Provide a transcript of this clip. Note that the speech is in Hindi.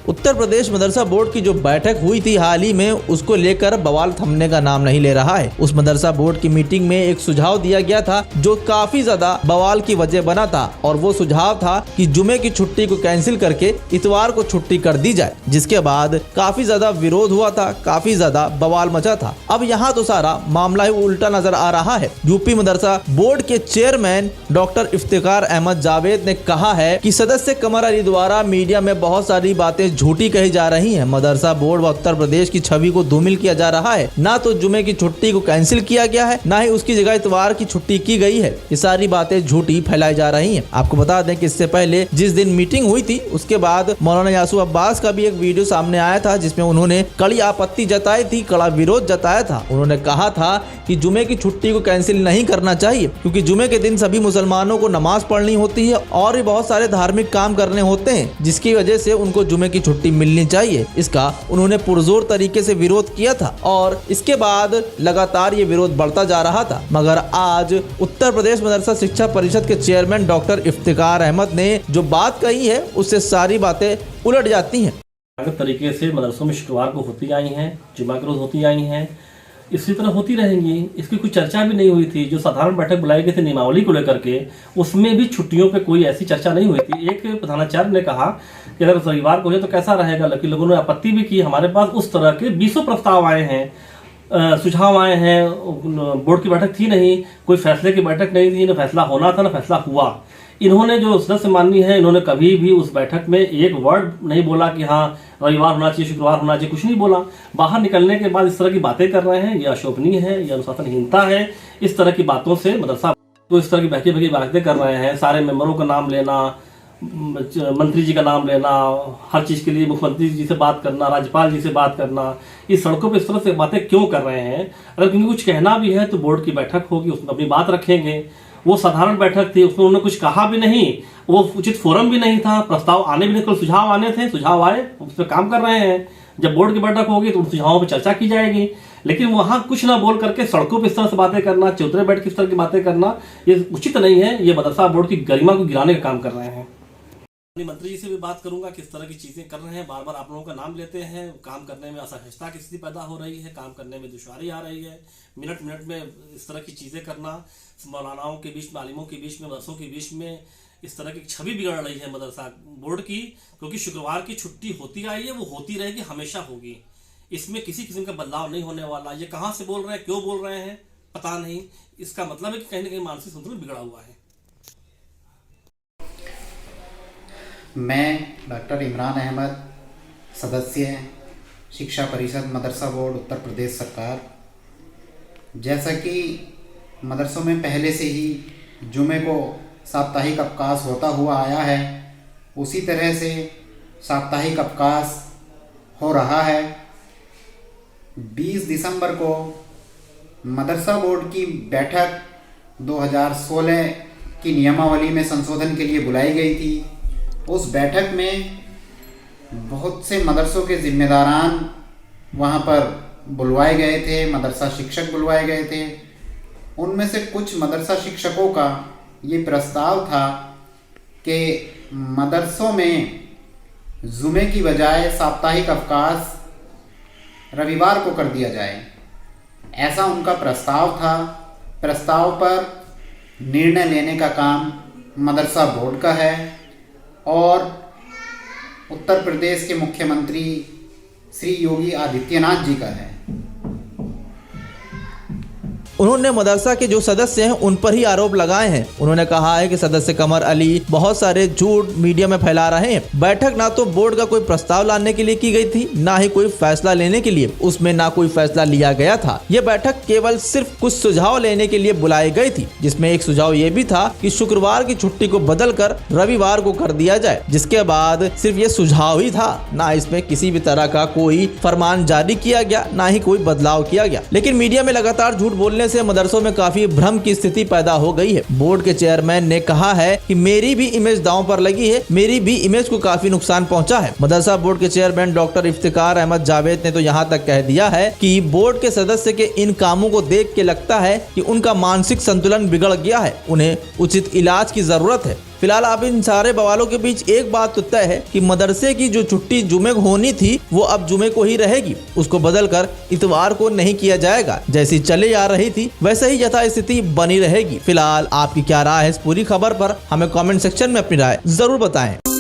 उत्तर प्रदेश मदरसा बोर्ड की जो बैठक हुई थी हाल ही में, उसको लेकर बवाल थमने का नाम नहीं ले रहा है। उस मदरसा बोर्ड की मीटिंग में एक सुझाव दिया गया था जो काफी ज्यादा बवाल की वजह बना था, और वो सुझाव था कि जुमे की छुट्टी को कैंसिल करके इतवार को छुट्टी कर दी जाए, जिसके बाद काफी ज्यादा विरोध हुआ था, काफी ज्यादा बवाल मचा था। अब यहाँ तो सारा मामला ही उल्टा नजर आ रहा है। यूपी मदरसा बोर्ड के चेयरमैन डॉक्टर इफ्तिकार अहमद जावेद ने कहा है कि सदस्य कमर अली द्वारा मीडिया में बहुत सारी बातें झूठी कही जा रही हैं। मदरसा बोर्ड व उत्तर प्रदेश की छवि को धूमिल किया जा रहा है। ना तो जुमे की छुट्टी को कैंसिल किया गया है, ना ही उसकी जगह इतवार की छुट्टी की गई है। ये सारी बातें झूठी फैलाई जा रही हैं। आपको बता दें कि इससे पहले जिस दिन मीटिंग हुई थी उसके बाद मौलाना यासूब अब्बास का भी एक वीडियो सामने आया था, जिसमें उन्होंने कड़ी आपत्ति जताई थी, कड़ा विरोध जताया था। उन्होंने कहा था कि जुमे की छुट्टी को कैंसिल नहीं करना चाहिए, क्योंकि जुमे के दिन सभी मुसलमानों को नमाज पढ़नी होती है और भी बहुत सारे धार्मिक काम करने होते हैं, जिसकी वजह से उनको जुमे की छुट्टी मिलनी चाहिए। इसका उन्होंने पुरजोर तरीके से विरोध किया था और इसके बाद लगातार ये विरोध बढ़ता जा रहा था। मगर आज उत्तर प्रदेश मदरसा शिक्षा परिषद के चेयरमैन डॉक्टर इफ्तिकार अहमद ने जो बात कही है, उससे सारी बातें उलट जाती हैं। तरीके से मदरसों में शुक्रवार को होती आई हैं, जुमा के रोज होती आई हैं, इसी तरह होती रहेंगी। इसकी कोई चर्चा भी नहीं हुई थी। जो साधारण बैठक बुलाई गई थी नियमावली को लेकर के, उसमें भी छुट्टियों पे कोई ऐसी चर्चा नहीं हुई थी। एक प्रधानाचार्य ने कहा कि अगर रविवार को हो तो कैसा रहेगा, लेकिन लोगों ने आपत्ति भी की। हमारे पास उस तरह के 20 प्रस्ताव आए हैं, सुझाव आए हैं। बोर्ड की बैठक थी नहीं, कोई फैसले की बैठक नहीं थी, न फैसला होना था न फैसला हुआ। इन्होंने जो सदस्य माननी है, इन्होंने कभी भी उस बैठक में एक वर्ड नहीं बोला कि हाँ रविवार होना चाहिए, शुक्रवार होना चाहिए, कुछ नहीं बोला। बाहर निकलने के बाद इस तरह की बातें कर रहे हैं, यह अशोभनीय है, यह अनुशासनहीनता है। इस तरह की बातों से मदरसा तो इस तरह की बहकी बहकी बातें कर रहे हैं। सारे मेंबरों का नाम लेना, मंत्री जी का नाम लेना, हर चीज़ के लिए मुख्यमंत्री जी से बात करना, राज्यपाल जी से बात करना, इस सड़कों पर इस तरह से बातें क्यों कर रहे हैं? अगर क्योंकि कुछ कहना भी है तो बोर्ड की बैठक होगी, उसमें अपनी बात रखेंगे। वो साधारण बैठक थी, उसमें उन्होंने कुछ कहा भी नहीं, वो उचित फोरम भी नहीं था, प्रस्ताव आने भी नहीं, कुछ सुझाव आने थे, सुझाव आए, उस पर काम कर रहे हैं। जब बोर्ड की बैठक होगी तो उन सुझावों पर चर्चा की जाएगी। लेकिन वहां कुछ ना बोल करके सड़कों पर इस तरह से बातें करना, चौतरे बैठ के इस तरह की बातें करना, ये उचित नहीं है। ये मदरसा बोर्ड की गरिमा को गिराने का काम कर रहे हैं। मंत्री जी से भी बात करूंगा किस तरह की चीजें कर रहे हैं। बार बार आप लोगों का नाम लेते हैं, काम करने में असहजता की स्थिति पैदा हो रही है, काम करने में दुश्वारी आ रही है। मिनट मिनट में इस तरह की चीजें करना, मौलानाओं के बीच में, आलिमों के बीच में, मदरसों के बीच में इस तरह की छवि बिगड़ रही है मदरसा बोर्ड की। क्योंकि शुक्रवार की छुट्टी होती आई है, वो होती रहेगी, हमेशा होगी। इसमें किसी किस्म का बदलाव नहीं होने वाला। ये कहाँ से बोल रहे हैं, क्यों बोल रहे हैं, पता नहीं। इसका मतलब है कि कहीं ना कहीं मानसिक संतुलन बिगड़ा हुआ है। मैं डॉक्टर इमरान अहमद, सदस्य शिक्षा परिषद मदरसा बोर्ड उत्तर प्रदेश सरकार। जैसा कि मदरसों में पहले से ही जुमे को साप्ताहिक अवकाश होता हुआ आया है, उसी तरह से साप्ताहिक अवकाश हो रहा है। 20 दिसंबर को मदरसा बोर्ड की बैठक 2016 की नियमावली में संशोधन के लिए बुलाई गई थी। उस बैठक में बहुत से मदरसों के जिम्मेदारान वहाँ पर बुलवाए गए थे, मदरसा शिक्षक बुलवाए गए थे। उनमें से कुछ मदरसा शिक्षकों का ये प्रस्ताव था कि मदरसों में जुमे की बजाय साप्ताहिक अवकाश रविवार को कर दिया जाए, ऐसा उनका प्रस्ताव था। प्रस्ताव पर निर्णय लेने का काम मदरसा बोर्ड का है और उत्तर प्रदेश के मुख्यमंत्री श्री योगी आदित्यनाथ जी का है। उन्होंने मदरसा के जो सदस्य हैं उन पर ही आरोप लगाए हैं। उन्होंने कहा है कि सदस्य कमर अली बहुत सारे झूठ मीडिया में फैला रहे हैं। बैठक ना तो बोर्ड का कोई प्रस्ताव लाने के लिए की गई थी, ना ही कोई फैसला लेने के लिए, उसमें ना कोई फैसला लिया गया था। ये बैठक केवल सिर्फ कुछ सुझाव लेने के लिए बुलाई गई थी, जिसमें एक सुझाव ये भी था कि शुक्रवार की छुट्टी को बदलकर रविवार को कर दिया जाए। जिसके बाद सिर्फ ये सुझाव ही था, ना इसमें किसी भी तरह का कोई फरमान जारी किया गया, ना ही कोई बदलाव किया गया। लेकिन मीडिया में लगातार झूठ बोलने से मदरसों में काफी भ्रम की स्थिति पैदा हो गई है। बोर्ड के चेयरमैन ने कहा है कि मेरी भी इमेज दांव पर लगी है, मेरी भी इमेज को काफी नुकसान पहुंचा है। मदरसा बोर्ड के चेयरमैन डॉक्टर इफ्तिकार अहमद जावेद ने तो यहाँ तक कह दिया है कि बोर्ड के सदस्य के इन कामों को देख के लगता है कि उनका मानसिक संतुलन बिगड़ गया है, उन्हें उचित इलाज की जरूरत है। फिलहाल अब इन सारे बवालों के बीच एक बात तो तय है कि मदरसे की जो छुट्टी जुमे को होनी थी वो अब जुमे को ही रहेगी, उसको बदलकर इतवार को नहीं किया जाएगा। जैसी चली आ रही थी वैसे ही यथास्थिति बनी रहेगी। फिलहाल आपकी क्या राय है इस पूरी खबर पर, हमें कमेंट सेक्शन में अपनी राय जरूर बताएं।